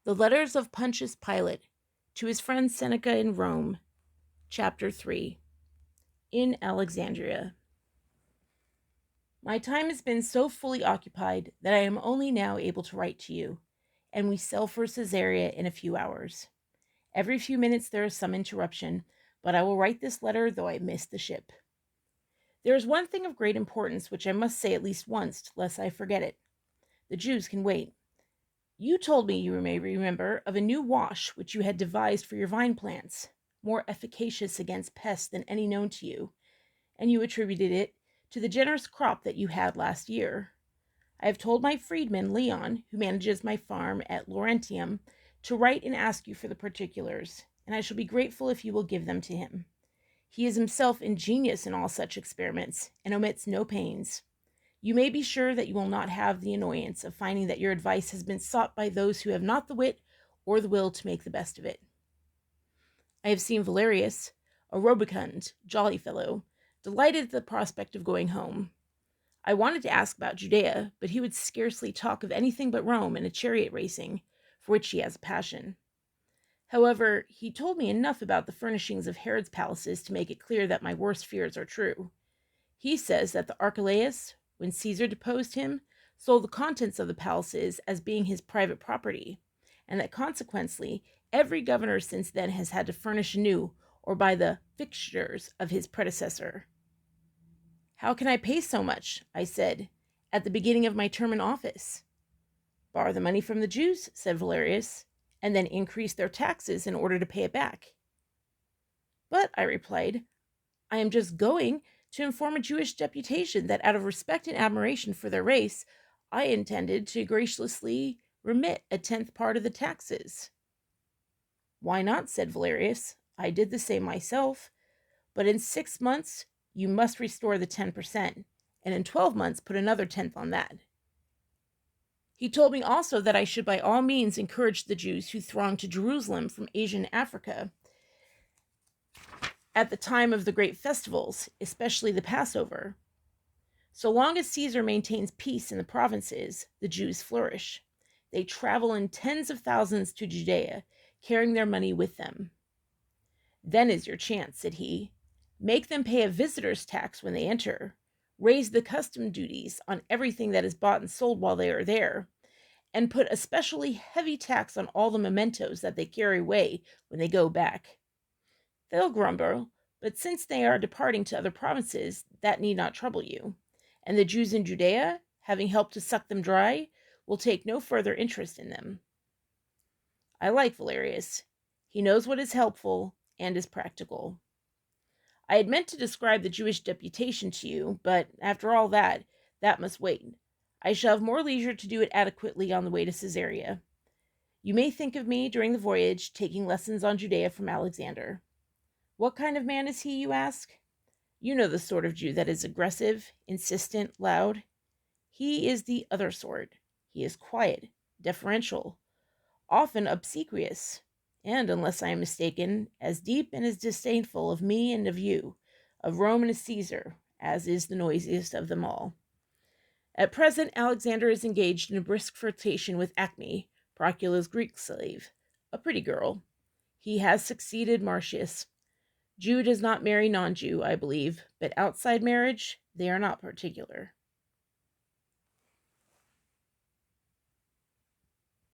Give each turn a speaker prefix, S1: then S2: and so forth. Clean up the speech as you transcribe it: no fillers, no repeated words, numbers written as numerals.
S1: The Letters of Pontius Pilate to his friend Seneca in Rome, Chapter 3. In Alexandria. My time has been so fully occupied that I am only now able to write to you, and we sail for Caesarea in a few hours. Every few minutes there is some interruption, but I will write this letter though I miss the ship. There is one thing of great importance which I must say at least once, lest I forget it. The Jews can wait. You told me, you may remember, of a new wash which you had devised for your vine plants, more efficacious against pests than any known to you, and you attributed it to the generous crop that you had last year. I have told my freedman, Leon, who manages my farm at Laurentium, to write and ask you for the particulars, and I shall be grateful if you will give them to him. He is himself ingenious in all such experiments, and omits no pains. You may be sure that you will not have the annoyance of finding that your advice has been sought by those who have not the wit or the will to make the best of it. I have seen Valerius, a rubicund, jolly fellow, delighted at the prospect of going home. I wanted to ask about Judea, but he would scarcely talk of anything but Rome and a chariot racing, for which he has a passion. However, he told me enough about the furnishings of Herod's palaces to make it clear that my worst fears are true. He says that the Archelaus, when Caesar deposed him, sold the contents of the palaces as being his private property, and that consequently every governor since then has had to furnish anew or buy the fixtures of his predecessor. How can I pay so much, I said, at the beginning of my term in office? Borrow the money from the Jews, said Valerius, and then increase their taxes in order to pay it back. But, I replied, I am just going to inform a Jewish deputation that out of respect and admiration for their race, I intended to graciously remit a 10th part of the taxes. Why not, said Valerius. I did the same myself, but in 6 months you must restore the 10%, and in 12 months put another 10th on that. He told me also that I should by all means encourage the Jews who thronged to Jerusalem from Asia and Africa at the time of the great festivals, especially the Passover. So long as Caesar maintains peace in the provinces, the Jews flourish. They travel in tens of thousands to Judea, carrying their money with them. Then is your chance, said he. Make them pay a visitor's tax when they enter. Raise the custom duties on everything that is bought and sold while they are there, and put a specially heavy tax on all the mementos that they carry away when they go back. They'll grumble, but since they are departing to other provinces, that need not trouble you. And the Jews in Judea, having helped to suck them dry, will take no further interest in them. I like Valerius. He knows what is helpful and is practical. I had meant to describe the Jewish deputation to you, but after all that must wait. I shall have more leisure to do it adequately on the way to Caesarea. You may think of me during the voyage, taking lessons on Judea from Alexander. What kind of man is he, you ask? You know the sort of Jew that is aggressive, insistent, loud. He is the other sort. He is quiet, deferential, often obsequious, and, unless I am mistaken, as deep and as disdainful of me and of you, of Rome and of Caesar, as is the noisiest of them all. At present, Alexander is engaged in a brisk flirtation with Acme, Procula's Greek slave, a pretty girl. He has succeeded Marcius. Jew does not marry non-Jew, I believe, but outside marriage, they are not particular.